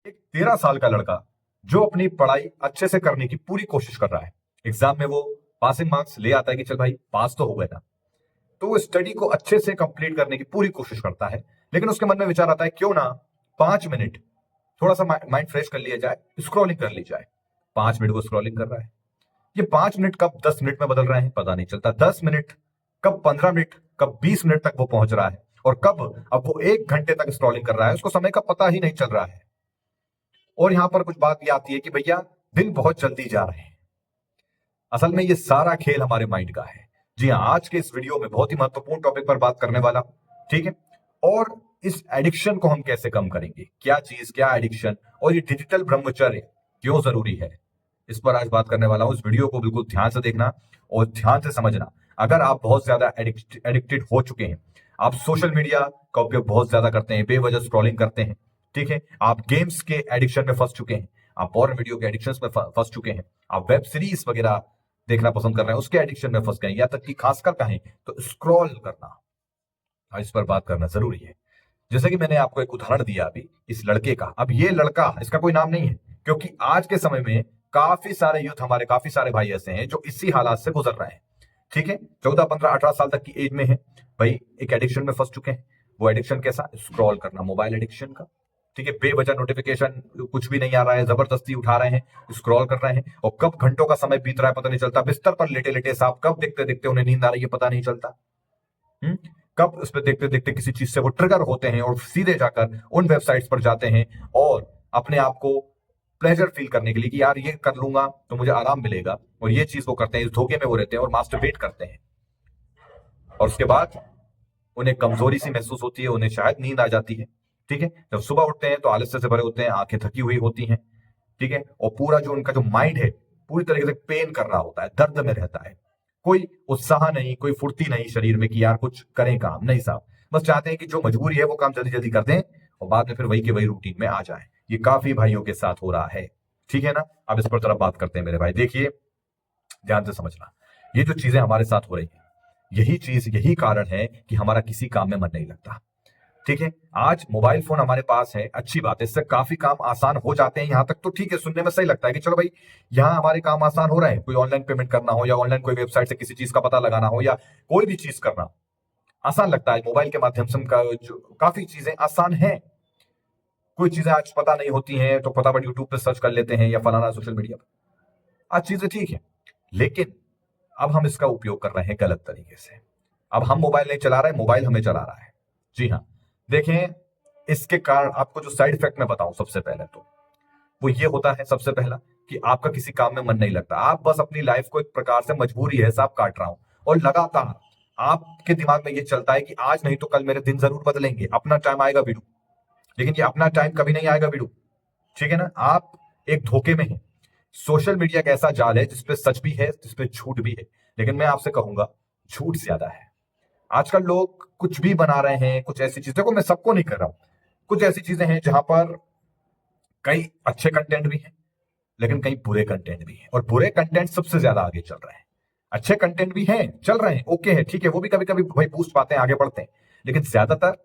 एक 13 साल का लड़का जो अपनी पढ़ाई अच्छे से करने की पूरी कोशिश कर रहा है। एग्जाम में वो पासिंग मार्क्स ले आता है कि चल भाई पास तो हो गए ना। तो वो स्टडी को अच्छे से कंप्लीट करने की पूरी कोशिश करता है। लेकिन उसके मन में विचार आता है क्यों ना 5 मिनट थोड़ा सा माइंड फ्रेश कर लिया जाए, स्क्रॉलिंग कर ली जाए। 5 मिनट वो स्क्रॉलिंग कर रहा है। ये 5 मिनट कब 10 मिनट में बदल रहे हैं पता नहीं चलता। 10 मिनट कब 15 मिनट, कब 20 मिनट तक वो पहुंच रहा है, और कब अब वो 1 घंटे तक स्क्रॉलिंग कर रहा है, उसको समय का पता ही नहीं चल रहा है। और यहां पर कुछ बात ये आती है कि भैया दिन बहुत जल्दी जा रहे हैं। असल में ये सारा खेल हमारे माइंड का है। जी हाँ, आज के इस वीडियो में बहुत ही महत्वपूर्ण टॉपिक पर बात करने वाला हूं, ठीक है। और इस एडिक्शन को हम कैसे कम करेंगे, क्या चीज, क्या एडिक्शन, और ये डिजिटल ब्रह्मचर्य क्यों जरूरी है, इस पर आज बात करने वाला हूं। इस वीडियो को बिल्कुल ध्यान से देखना और ध्यान से समझना। अगर आप बहुत ज्यादा एडिक्टेड हो चुके हैं, आप सोशल मीडिया का उपयोग बहुत ज्यादा करते हैं, बेवजह स्क्रॉलिंग करते हैं, ठीक है, आप गेम्स के एडिक्शन में फंस चुके हैं, आप पॉर्न वीडियो के एडिक्शन में फंस चुके हैं, आप वेब सीरीज वगैरह देखना पसंद कर रहे हैं, उसके एडिक्शन में फंस गए, या तक कि खासकर कहें तो स्क्रॉल करना, इस पर बात करना जरूरी है। जैसे कि मैंने आपको एक उदाहरण दिया अभी इस लड़के का। अब ये लड़का, इसका कोई नाम नहीं है, क्योंकि आज के समय में काफी सारे यूथ हमारे, काफी सारे भाई ऐसे हैं जो इसी हालात से गुजर रहे हैं, ठीक है। 14 15 18 साल तक की एज में है भाई, एक एडिक्शन में फंस चुके हैं। वो एडिक्शन कैसा, स्क्रॉल करना, मोबाइल एडिक्शन का, ठीक है। बेवजह नोटिफिकेशन कुछ भी नहीं आ रहा है, जबरदस्ती उठा रहे हैं, स्क्रॉल कर रहे हैं, और कब घंटों का समय बीत रहा है पता नहीं चलता। बिस्तर पर लेटे लेटे साहब कब देखते देखते उन्हें नींद आ रही है पता नहीं चलता। हम्म? कब उस पर देखते देखते किसी चीज से वो ट्रिगर होते हैं और सीधे जाकर उन वेबसाइट्स पर जाते हैं और अपने आप को प्लेजर फील करने के लिए कि यार ये कर लूंगा तो मुझे आराम मिलेगा, और ये चीज वो करते हैं, इस धोखे में वो रहते हैं और मास्टरबेट करते हैं। और उसके बाद उन्हें कमजोरी सी महसूस होती है, उन्हें शायद नींद आ जाती है, ठीक है। जब सुबह उठते हैं तो आलस्य से भरे होते हैं, आंखें थकी हुई होती हैं, ठीक है। और पूरा जो उनका जो माइंड है पूरी तरीके से पेन कर रहा होता है, दर्द में रहता है। कोई उत्साह नहीं, कोई फुर्ती नहीं शरीर में कि यार कुछ करें काम, नहीं साहब। बस चाहते हैं कि जो मजबूरी है वो काम जल्दी जल्दी कर दें और बाद में फिर वही के वही रूटीन में आ जाए। ये काफी भाइयों के साथ हो रहा है, ठीक है ना। अब इस पर तरफ बात करते हैं मेरे भाई। देखिए, ध्यान से समझना, ये जो चीजें हमारे साथ हो रही है, यही चीज, यही कारण है कि हमारा किसी काम में मन नहीं लगता, ठीक है। आज मोबाइल फोन हमारे पास है, अच्छी बात है, इससे काफी काम आसान हो जाते हैं। यहां तक तो ठीक है, सुनने में सही लगता है कि चलो भाई यहां हमारे काम आसान हो रहे हैं। कोई ऑनलाइन पेमेंट करना हो, या ऑनलाइन कोई वेबसाइट से किसी चीज का पता लगाना हो, या कोई भी चीज करना आसान लगता है मोबाइल के माध्यम से। जो काफी चीजें आसान हैं। कोई चीजें आज पता नहीं होती हैं तो फटाफट यूट्यूब पे सर्च कर लेते हैं या फलाना सोशल मीडिया पर। आज चीजें ठीक है, लेकिन अब हम इसका उपयोग कर रहे हैं गलत तरीके से। अब हम मोबाइल नहीं चला रहे, मोबाइल हमें चला रहा है। जी हाँ, देखें, इसके कारण आपको जो साइड इफेक्ट मैं बताऊं, सबसे पहले तो वो ये होता है, सबसे पहला, कि आपका किसी काम में मन नहीं लगता। आप बस अपनी लाइफ को एक प्रकार से मजबूरी है साहब काट रहा हूं, और लगातार आपके दिमाग में ये चलता है कि आज नहीं तो कल मेरे दिन जरूर बदलेंगे, अपना टाइम आएगा बीड़ू। लेकिन ये अपना टाइम कभी नहीं आएगा बीड़ू, ठीक है ना। आप एक धोखे में हैं। सोशल मीडिया एक ऐसा जाल है जिसपे सच भी है, जिसपे झूठ भी है। लेकिन मैं आपसे कहूंगा झूठ ज्यादा है। आजकल लोग कुछ भी बना रहे हैं, कुछ ऐसी चीजें, देखो मैं सबको नहीं कर रहा हूं, कुछ ऐसी चीजें हैं जहां पर कई अच्छे कंटेंट भी हैं, लेकिन कई बुरे कंटेंट भी हैं, और बुरे कंटेंट सबसे ज्यादा आगे चल रहे हैं। अच्छे कंटेंट भी हैं, चल रहे हैं, ओके है, ठीक है, वो भी कभी कभी भाई बूस्ट पाते हैं, आगे बढ़ते हैं। लेकिन ज्यादातर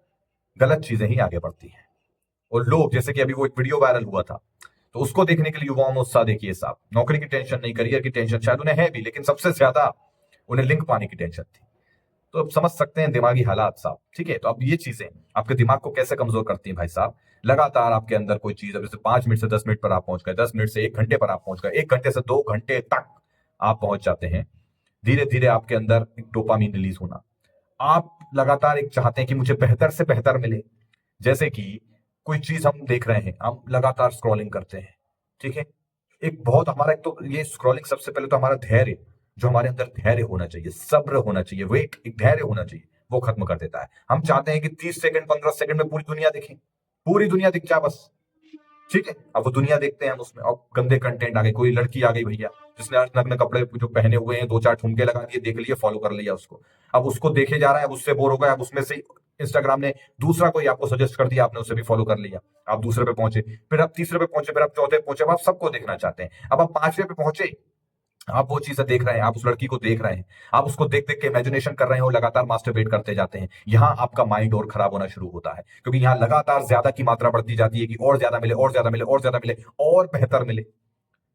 गलत चीजें ही आगे बढ़ती हैं। और लोग, जैसे कि अभी वो एक वीडियो वायरल हुआ था, तो उसको देखने के लिए युवाओं में उत्साह देखिए साहब। नौकरी की टेंशन नहीं, करियर की टेंशन शायद उन्हें है भी, लेकिन सबसे ज्यादा उन्हें लिंक पाने की टेंशन थी। तो अब समझ सकते हैं दिमागी हालात साहब, ठीक है। तो अब ये चीजें आपके दिमाग को कैसे कमजोर करती हैं भाई साहब। लगातार आपके अंदर कोई चीज, अब जैसे 5 मिनट से 10 मिनट पर आप पहुंच गए, 10 मिनट से 1 घंटे पर आप पहुंच गए, 1 घंटे से 2 घंटे तक आप पहुंच जाते हैं। धीरे धीरे आपके अंदर एक डोपामीन रिलीज होना, आप लगातार एक चाहते हैं कि मुझे बेहतर से बेहतर मिले। जैसे कि कोई चीज हम देख रहे हैं, हम लगातार स्क्रॉलिंग करते हैं, ठीक है। एक बहुत हमारा, एक तो ये स्क्रॉलिंग, सबसे पहले तो हमारा धैर्य, जो हमारे अंदर धैर्य होना चाहिए, सब्र होना चाहिए, वेट, एक धैर्य होना चाहिए, वो खत्म कर देता है। हम चाहते हैं कि 30 सेकंड 15 सेकंड में पूरी दुनिया देखें, पूरी दुनिया दिख जाए बस, ठीक है। अब वो दुनिया देखते हैं हम उसमें, अब गंदे कंटेंट आ गए, कोई लड़की आ गई भैया जिसने आज नग्न कपड़े जो पहने हुए हैं, 2 4 ठुमके लगा दिए, देख लिए, फॉलो कर लिया उसको। अब उसको देखे जा रहा है, अब उससे बोर हो गया, अब उसमें से इंस्टाग्राम ने दूसरा कोई आपको सजेस्ट कर दिया, आपने उसे भी फॉलो कर लिया। आप दूसरे पे पहुंचे, फिर आप तीसरे पे पहुंचे, फिर आप चौथे पे पहुंचे, अब आप सबको देखना चाहते हैं। अब आप 5वें पे पहुंचे, आप वो चीजें देख रहे हैं, आप उस लड़की को देख रहे हैं, आप उसको देख देख के इमेजिनेशन कर रहे हैं और लगातार मास्टरबेट करते जाते हैं। यहां आपका माइंड और खराब होना शुरू होता है, क्योंकि यहां लगातार ज्यादा की मात्रा बढ़ती जाती है कि और ज्यादा मिले और ज्यादा मिले और ज्यादा मिले और बेहतर मिले।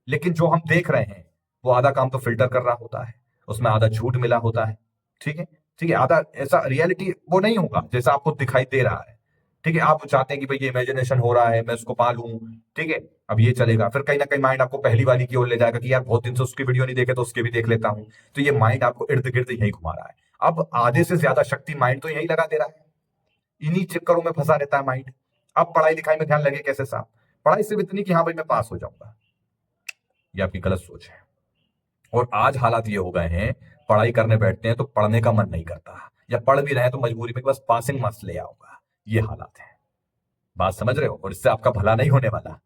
लेकिन जो हम देख रहे हैं वो आधा काम तो फिल्टर कर रहा होता है, उसमें आधा झूठ मिला होता है। ठीक है, ठीक है, आधा ऐसा रियलिटी वो नहीं होगा जैसा आपको दिखाई दे रहा है। ठीक है, आप चाहते हैं कि भाई ये इमेजिनेशन हो रहा है, मैं उसको पालूं। ठीक है, अब ये चलेगा, फिर कहीं ना कहीं माइंड आपको पहली वाली की ओर ले जाएगा कि यार बहुत दिन से उसकी वीडियो नहीं देखे तो उसके भी देख लेता हूं। तो ये माइंड आपको इर्द गिर्द यही घुमा रहा है। अब आधे से ज्यादा शक्ति माइंड तो यही लगा दे रहा है, इन्हीं चक्करों में फंसा रहता है माइंड। अब पढ़ाई लिखाई में ध्यान लगे कैसे साहब? पढ़ाई सिर्फ इतनी कि हाँ भाई मैं पास हो जाऊंगा, ये आपकी गलत सोच है। और आज हालात ये हो गए हैं, पढ़ाई करने बैठते हैं तो पढ़ने का मन नहीं करता, या पढ़ भी रहे हैं तो मजबूरी में कि बस पासिंग मार्क्स ले आऊंगा। ये हालात है, बात समझ रहे हो? और इससे आपका भला नहीं होने वाला।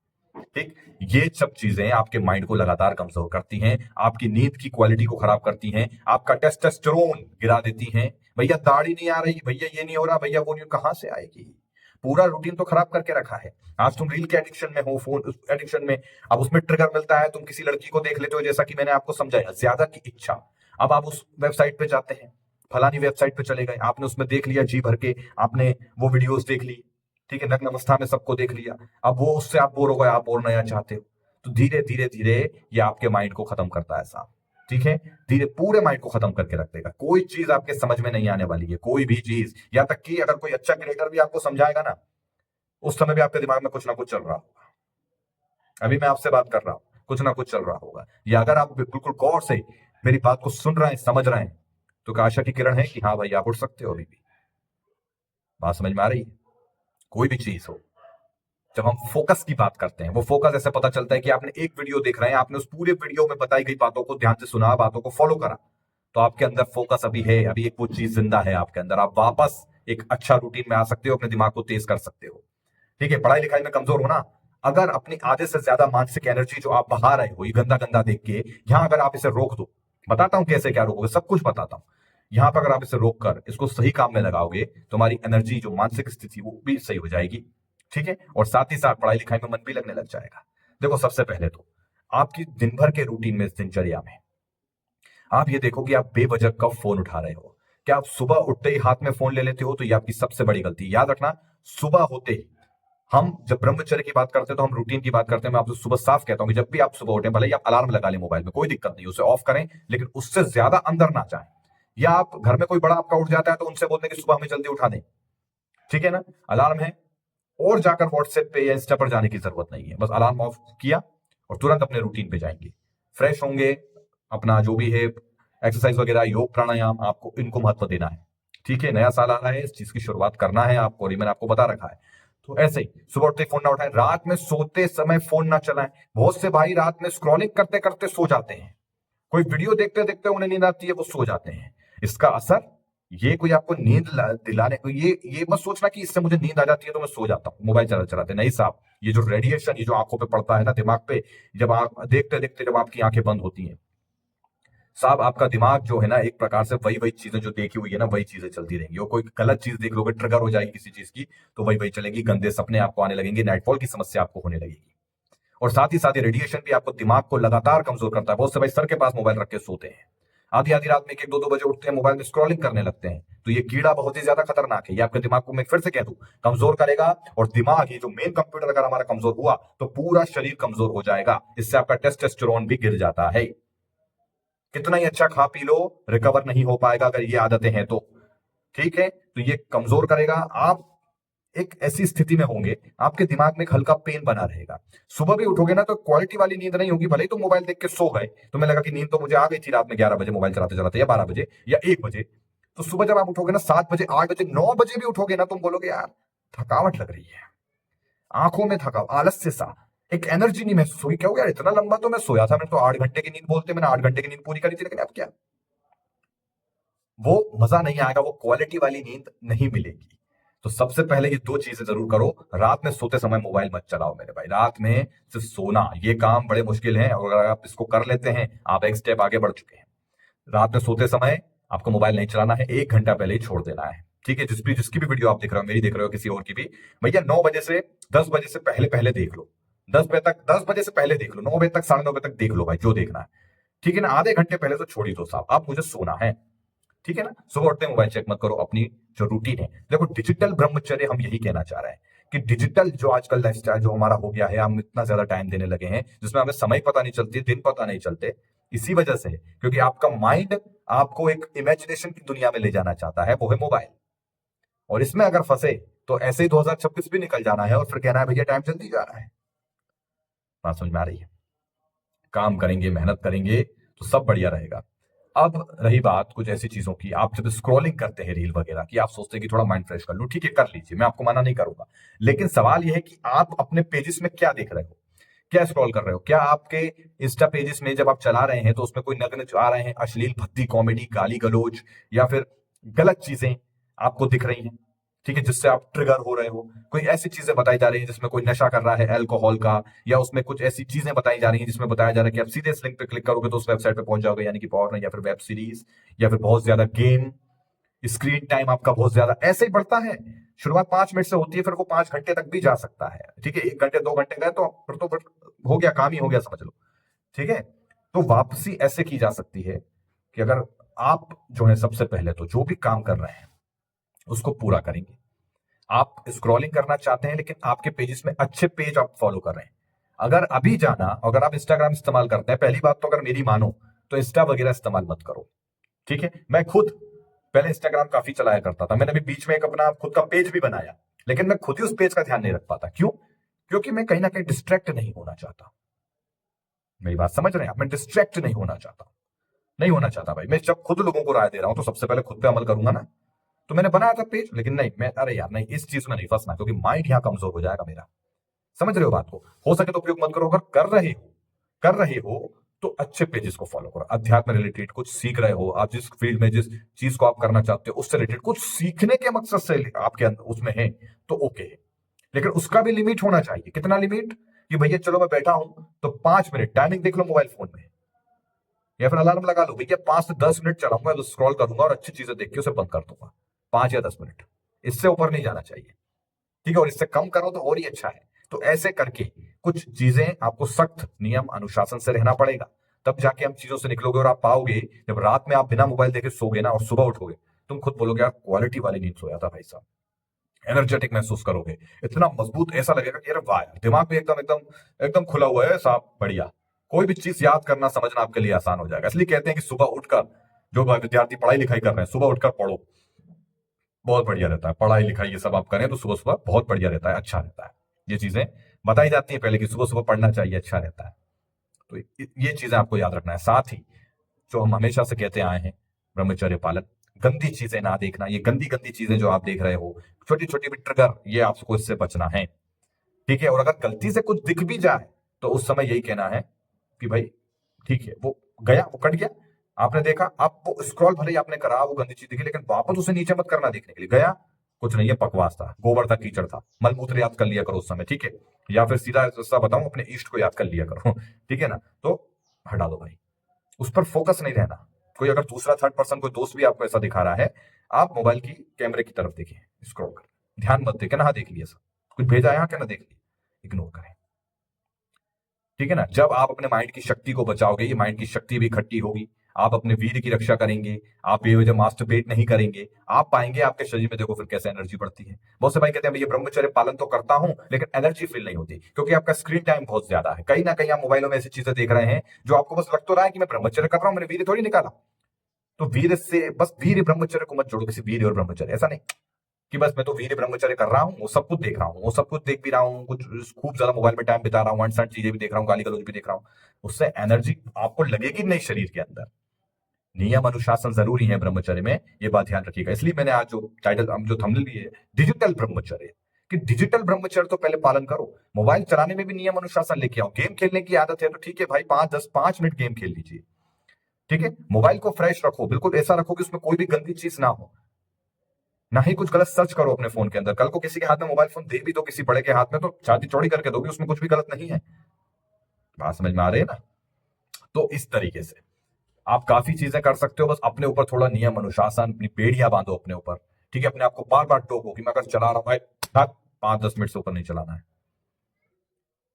ठीक, ये सब चीजें आपके माइंड को लगातार कमजोर करती हैं, आपकी नींद की क्वालिटी को खराब करती हैं, आपका टेस्टोस्टेरोन गिरा देती हैं। भैया दाढ़ी नहीं आ रही, भैया ये नहीं हो रहा, भैया वो नहीं, कहां से आएगी? पूरा रूटीन तो खराब करके रखा है। आज तुम रील के एडिक्शन में हो, फोन एडिक्शन में, अब उसमें ट्रिगर मिलता है, तुम किसी लड़की को देख लेते हो, जैसा कि मैंने आपको समझाया, ज्यादा की इच्छा। अब आप उस वेबसाइट पे जाते हैं, फलानी वेबसाइट पे चले गए, आपने उसमें देख लिया जी भर के, आपने वो वीडियोस देख ली। ठीक है, नग्न अवस्था में सबको देख लिया, अब वो उससे आप बोर हो गए, आप और नया चाहते हो। तो धीरे धीरे धीरे ये आपके माइंड को खत्म करता है साहब। ठीक है, धीरे पूरे माइंड को खत्म करके रख देगा, कोई चीज आपके समझ में नहीं आने वाली है, कोई भी चीज। या तक कि अगर कोई अच्छा क्रिएटर भी आपको समझाएगा ना, उस समय भी आपके दिमाग में कुछ ना कुछ चल रहा होगा। अभी मैं आपसे बात कर रहा हूं, कुछ ना कुछ चल रहा होगा। या अगर आप बिल्कुल गौर से मेरी बात को सुन रहे हैं, समझ रहे हैं, तो क्या आशा की किरण है कि हाँ भाई आप उठ सकते हो अभी भी। बात समझ में आ रही है? कोई भी चीज हो, जब हम फोकस की बात करते हैं, वो फोकस ऐसे पता चलता है कि आपने एक वीडियो देख रहे हैं, आपने उस पूरे वीडियो में बताई गई बातों को ध्यान से सुना, बातों को फॉलो करा, तो आपके अंदर फोकस अभी है, अभी एक वो चीज जिंदा है आपके अंदर, आप वापस एक अच्छा रूटीन में आ सकते हो, अपने दिमाग को तेज कर सकते हो। ठीक है, पढ़ाई लिखाई में कमजोर होना, अगर अपनी आधे से ज्यादा मानसिक एनर्जी जो आप बहा रहे हो ये गंदा गंदा देख के, यहां अगर आप इसे रोक दो, बताता हूं कैसे क्या रोकोगे, सब कुछ बताता हूं। यहां पर अगर आप इसे रोक कर इसको सही काम में लगाओगे, तुम्हारी एनर्जी जो मानसिक स्थिति वो भी सही हो जाएगी। ठीक है, और साथ ही साथ पढ़ाई लिखाई में मन भी लगने लग जाएगा। देखो, सबसे पहले तो आपकी दिन भर के रूटीन में, दिनचर्या में, आप ये देखो कि आप बेवजह कब फोन उठा रहे हो। क्या आप सुबह उठते ही हाथ में फोन ले लेते हो? तो ये आपकी सबसे बड़ी गलती है। याद रखना, सुबह होते ही, हम जब ब्रह्मचर्य की बात करते हैं तो हम रूटीन की बात करते हैं। मैं आपसे सुबह साफ कहता हूं कि जब भी आप सुबह उठें, भले ही आप अलार्म लगा लें मोबाइल में, कोई दिक्कत नहीं, उसे ऑफ करें, लेकिन उससे ज्यादा अंदर ना जाएं। या आप घर में कोई बड़ा आपका उठ जाता है तो उनसे बोलते हैं कि सुबह हमें जल्दी उठा दें। ठीक है ना, अलार्म है, और जाकर व्हाट्सएप पे या इंस्टा पर जाने की जरूरत नहीं है, बस अलार्म ऑफ किया और तुरंत अपने रूटीन पे जाएंगे, फ्रेश होंगे, अपना जो भी है एक्सरसाइज वगैरह, योग प्राणायाम, आपको इनको महत्व देना है। ठीक है, नया साल आ रहा है, इस चीज की शुरुआत करना है आपको, और ये मैंने आपको बता रखा है। तो ऐसे ही सुबह उठते फोन ना उठाएं, रात में सोते समय फोन ना चलाएं। बहुत से भाई रात में स्क्रॉलिंग करते करते सो जाते हैं, कोई वीडियो देखते देखते उन्हें नींद आती है, वो सो जाते हैं। इसका असर, ये कोई आपको नींद दिलाने, ये मत सोचना कि इससे मुझे नींद आ जाती है तो मैं सो जाता हूं मोबाइल चलाते चलाते, नहीं साहब। ये जो रेडिएशन, ये जो आंखों पे पड़ता है ना, दिमाग पे, जब आप देखते देखते जब आपकी आंखें बंद होती हैं साहब, आपका दिमाग जो है ना, एक प्रकार से वही वही चीजें जो देखी हुई है ना, वही चीजें चलती रहेंगी। और कोई गलत चीज देख लोगे, ट्रिगर हो जाएगी किसी चीज की, तो वही वही चलेगी, गंदे सपने आपको आने लगेंगे, नाइटफॉल की समस्या आपको होने लगेगी। और साथ ही साथ ये रेडिएशन भी आपको, दिमाग को लगातार कमजोर करता है। बहुत से भाई सर के पास मोबाइल रख के सोते हैं, आधी आधी रात में, एक एक दो दो बजे उठते हैं, मोबाइल में स्क्रॉलिंग करने लगते हैं। तो ये कीड़ा बहुत ही ज्यादा खतरनाक है, ये आपके दिमाग को, मैं फिर से कह दूं, कमजोर करेगा। और दिमाग, ये जो मेन कंप्यूटर अगर हमारा कमजोर हुआ तो पूरा शरीर कमजोर हो जाएगा। इससे आपका टेस्टोस्टेरोन भी गिर जाता है। कितना ही अच्छा खा पी लो, रिकवर नहीं हो पाएगा अगर ये आदतें हैं तो। ठीक है, तो ये कमजोर करेगा। आप एक ऐसी स्थिति में होंगे, आपके दिमाग में एक हल्का पेन बना रहेगा। सुबह भी उठोगे ना तो क्वालिटी वाली नींद नहीं होगी, भले ही तो मोबाइल देख के सो गए, तुम्हें लगा कि नींद तो मुझे आ गई थी रात में 11 बजे मोबाइल चलाते चलाते, या 12 बजे या 1 बजे। तो सुबह जब आप उठोगे ना, 7 बजे, 8 बजे, 9 बजे भी उठोगे ना, तुम बोलोगे यार थकावट लग रही है, आंखों में थकाव, आलस्य सा, एक एनर्जी नहीं महसूस होगी। क्या हो गया, इतना लंबा तो मैं सोया था, मैंने तो 8 घंटे की नींद बोलते, मैंने 8 घंटे की नींद पूरी करी थी, लेकिन अब क्या, वो मजा नहीं आएगा, वो क्वालिटी वाली नींद नहीं मिलेगी। तो सबसे पहले ये दो चीजें जरूर करो। रात में सोते समय मोबाइल मत चलाओ मेरे भाई, रात में सिर्फ सोना, ये काम बड़े मुश्किल है, और अगर आप इसको कर लेते हैं, आप एक स्टेप आगे बढ़ चुके हैं। रात में सोते समय आपको मोबाइल नहीं चलाना है, 1 घंटा पहले ही छोड़ देना है। ठीक है, जिसकी भी वीडियो आप देख रहे हो, मेरी देख रहे हो, किसी और की भी, भैया 9 बजे से 10 बजे से पहले पहले देख लो। 10 बजे तक, 10 बजे से पहले देख लो, 9 बजे तक, 9:30 बजे तक देख लो भाई, जो देखना है। ठीक है ना, आधे घंटे पहले तो छोड़ ही दो साहब, आप मुझे सोना है, ठीक है ना। सुबह उठते मोबाइल चेक मत करो, अपनी जो रूटीन है। देखो डिजिटल ब्रह्मचर्य हम यही कहना चाह रहे हैं कि डिजिटल जो आजकल लाइफस्टाइल जो हमारा हो गया है, हम इतना ज्यादा टाइम देने लगे हैं जिसमें हमें समय पता नहीं चलती, दिन पता नहीं चलते, इसी वजह से क्योंकि आपका माइंड आपको एक इमेजिनेशन की दुनिया में ले जाना चाहता है, वो है मोबाइल। और इसमें अगर फंसे तो ऐसे ही 2026 भी निकल जाना है और फिर कहना है भैया टाइम जल्दी जा रहा है। बात समझ में आ रही है? काम करेंगे, मेहनत करेंगे तो सब बढ़िया रहेगा। अब रही बात कुछ ऐसी चीजों की, आप जब स्क्रॉलिंग करते हैं रील वगैरह की, आप सोचते हैं कि थोड़ा माइंड फ्रेश कर लूं, ठीक है कर लीजिए, मैं आपको मना नहीं करूंगा। लेकिन सवाल यह है कि आप अपने पेजेस में क्या देख रहे हो, क्या स्क्रॉल कर रहे हो? क्या आपके इंस्टा पेजेस में जब आप चला रहे हैं तो उसमें कोई नग्न आ रहे हैं, अश्लील भद्दी कॉमेडी, गाली गलौज या फिर गलत चीजें आपको दिख रही हैं, ठीक है, जिससे आप ट्रिगर हो रहे हो? कोई ऐसी चीजें बताई जा रही है जिसमें कोई नशा कर रहा है अल्कोहल का, या उसमें कुछ ऐसी चीजें बताई जा रही हैं जिसमें बताया जा रहा है कि आप सीधे इस लिंक पे क्लिक करोगे तो उस वेबसाइट पे पहुंच जाओगे, यानी कि पॉर्न या फिर वेब सीरीज या फिर बहुत ज्यादा गेम, स्क्रीन टाइम आपका बहुत ज्यादा ऐसे ही बढ़ता है। शुरुआत 5 मिनट से होती है, फिर वो 5 घंटे तक भी जा सकता है, ठीक है, 1 घंटे 2 घंटे गए तो फिर हो गया, काम ही हो गया समझ लो, ठीक है। तो वापसी ऐसे की जा सकती है कि अगर आप जो है सबसे पहले तो जो भी काम कर रहे हैं उसको पूरा करेंगे। आप स्क्रॉलिंग करना चाहते हैं लेकिन आपके पेजेस में अच्छे पेज आप फॉलो कर रहे हैं। अगर अभी जाना, अगर आप इंस्टाग्राम इस्तेमाल करते हैं, पहली बात तो अगर मेरी मानो तो इंस्टा वगैरह इस्तेमाल मत करो, ठीक है। मैं खुद पहले इंस्टाग्राम काफी चलाया करता था, मैंने अभी बीच में एक अपना खुद का पेज भी बनाया, लेकिन मैं खुद ही उस पेज का ध्यान नहीं रख पाता। क्यों? क्योंकि मैं कहीं ना कहीं डिस्ट्रैक्ट नहीं होना चाहता। मेरी बात समझ रहे हैं आप? मैं डिस्ट्रैक्ट नहीं होना चाहता, नहीं होना चाहता भाई। मैं जब खुद लोगों को राय दे रहा हूं तो सबसे पहले खुद पे अमल करूंगा ना। तो मैंने बनाया था पेज, लेकिन नहीं, मैं अरे यार नहीं, इस चीज में नहीं फंसना क्योंकि माइंड यहां कमजोर हो जाएगा मेरा। समझ रहे हो बात को? हो सके तो उपयोग मत करो। अगर कर रहे हो तो अच्छे पेजेस को फॉलो करो, अध्यात्म रिलेटेड कुछ सीख रहे हो आप, जिस फील्ड में जिस चीज को आप करना चाहते हो उससे रिलेटेड कुछ सीखने के मकसद से आपके अंदर उसमें है तो ओके है। लेकिन उसका भी लिमिट होना चाहिए। कितना लिमिट? कि भैया चलो मैं बैठा हूं तो 5 मिनट टाइमिंग देख लो मोबाइल फोन में, या फिर अलार्म लगा लो भैया 5 से 10 मिनट चलाऊंगा तो स्क्रॉल करूंगा और अच्छी चीजें देख के उसे बंद कर दूंगा। 5 या 10 मिनट, इससे ऊपर नहीं जाना चाहिए, ठीक है। और इससे कम करो तो और ही अच्छा है। तो ऐसे करके कुछ चीजें आपको सख्त नियम अनुशासन से रहना पड़ेगा, तब जाके हम चीजों से निकलोगे। और आप पाओगे जब रात में आप बिना मोबाइल देखे सोगे ना और सुबह उठोगे, तुम खुद बोलोगे यार क्वालिटी वाली नींद सोया था भाई साहब, एनर्जेटिक महसूस करोगे, इतना मजबूत, ऐसा लगेगा कि यार वाह, दिमाग भी एकदम एकदम एकदम खुला हुआ है साहब, बढ़िया। कोई भी चीज याद करना समझना आपके लिए आसान हो जाएगा। इसलिए कहते हैं कि सुबह उठकर जो विद्यार्थी पढ़ाई लिखाई कर रहे हैं, सुबह उठकर पढ़ो, बहुत बढ़िया रहता है। पढ़ाई लिखाई ये सब आप करें तो सुबह सुबह बहुत बढ़िया रहता है, अच्छा रहता है। ये चीजें बताई जाती है पहले कि सुबह सुबह पढ़ना चाहिए, अच्छा रहता है। तो ये चीजें आपको याद रखना है। साथ ही जो हम हमेशा से कहते आए हैं, ब्रह्मचर्य पालन, गंदी चीजें ना देखना। ये गंदी गंदी चीजें जो आप देख रहे हो, छोटी छोटी भी ट्रिगर, ये आपको इससे बचना है, ठीक है। और अगर गलती से कुछ दिख भी जाए तो उस समय यही कहना है कि भाई ठीक है, वो गया, वो कट गया, आपने देखा, आप वो स्क्रॉल भले ही आपने करा, वो गंदी चीज दिखी, लेकिन वापस उसे नीचे मत करना देखने के लिए। गया, कुछ नहीं है, बकवास था, गोबर था, कीचड़ था, मलमूत्र याद कर लिया करो उस समय, ठीक है। या फिर सीधा सा बताऊं, अपने ईष्ट को याद कर लिया करो ठीक है ना। तो हटा दो भाई, उस पर फोकस नहीं रहना। कोई अगर दूसरा थर्ड पर्सन कोई दोस्त भी आपको ऐसा दिखा रहा है, आप मोबाइल की कैमरे की तरफ देखिए, स्क्रॉल कर, ध्यान मत दें, ना देख लिया सब कुछ भेजा यहाँ, क्या ना देख लिया, इग्नोर करें, ठीक है ना। जब आप अपने माइंड की शक्ति को बचाओगे, ये माइंड की शक्ति भी इकट्ठी होगी, आप अपने वीर की रक्षा करेंगे, आप बेवजह मास्टरबेट नहीं करेंगे, आप पाएंगे आपके शरीर में देखो फिर कैसे एनर्जी बढ़ती है। बहुत से भाई कहते हैं ये ब्रह्मचर्य पालन तो करता हूं लेकिन एनर्जी फील नहीं होती, क्योंकि आपका स्क्रीन टाइम बहुत ज्यादा है। कहीं ना कहीं आप मोबाइलों में ऐसी चीजें देख रहे हैं जो आपको बस लग तो रहा है कि मैं ब्रह्मचर्य कर रहा हूं, मैंने वीर थोड़ी निकाला। तो वीर से बस वीर ब्रह्मचर्य को मत जोड़ो किसी वीर और ब्रह्मचर्य, ऐसा नहीं कि बस मैं तो वीर ब्रह्मचर्य कर रहा हूँ, वो सब कुछ देख रहा हूँ, वो सब कुछ देख भी रहा हूँ, कुछ खूब ज्यादा मोबाइल में टाइम बिता रहा हूँ, अनसन चीजें भी देख रहा हूँ, गाली गलौज भी देख रहा हूँ, उससे एनर्जी आपको लगेगी नहीं शरीर के अंदर। नियम अनुशासन जरूरी है ब्रह्मचर्य में, ये बात ध्यान रखिएगा। इसलिए मैंने आज जो टाइटल, जो थंबनेल भी है, डिजिटल ब्रह्मचर्य, कि डिजिटल ब्रह्मचर्य तो पहले पालन करो। मोबाइल चलाने में भी नियम अनुशासन लेके आओ। गेम खेलने की आदत है तो ठीक है भाई, 5-10-5 मिनट गेम खेल लीजिए, ठीक है। मोबाइल को फ्रेश रखो, बिल्कुल ऐसा रखो कि उसमें कोई भी गंदी चीज ना हो, ना ही कुछ गलत सर्च करो अपने फोन के अंदर। कल को किसी के हाथ में मोबाइल फोन दे भी दो, किसी बड़े के हाथ में, तो छाती चौड़ी करके दोगे, उसमें कुछ भी गलत नहीं है। बात समझ में आ रही है ना? तो इस तरीके से आप काफी चीजें कर सकते हो। बस अपने ऊपर थोड़ा नियम अनुशासन, अपनी बेड़ियां बांधो अपने ऊपर, ठीक है। अपने आप को बार बार टोको कि मैं अगर चला रहा हूं भाई, 5-10 मिनट से ऊपर नहीं चलाना है।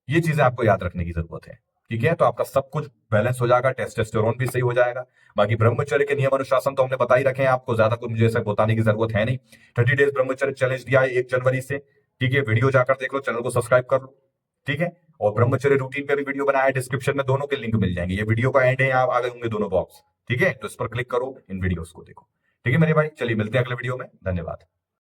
ये चीजें आपको याद रखने की जरूरत है। ठीक है, तो आपका सब कुछ बैलेंस हो जाएगा, टेस्टोस्टेरोन भी सही हो जाएगा। बाकी ब्रह्मचर्य के नियम अनुशासन तो हमने बता ही रखे हैं आपको, ज्यादा कुछ मुझे ऐसा बताने की जरूरत है नहीं। 30 डेज ब्रह्मचर्य चैलेंज दिया है 1 जनवरी से, ठीक है, वीडियो जाकर देख लो, चैनल को सब्सक्राइब कर लो, ठीक है। और ब्रह्मचर्य रूटीन पे भी वीडियो बनाया है, डिस्क्रिप्शन में दोनों के लिंक मिल जाएंगे, ये वीडियो का एंड है, यहाँ आ गए होंगे दोनों बॉक्स, ठीक है, तो इस पर क्लिक करो, इन वीडियोस को देखो, ठीक है मेरे भाई। चलिए मिलते हैं अगले वीडियो में, धन्यवाद।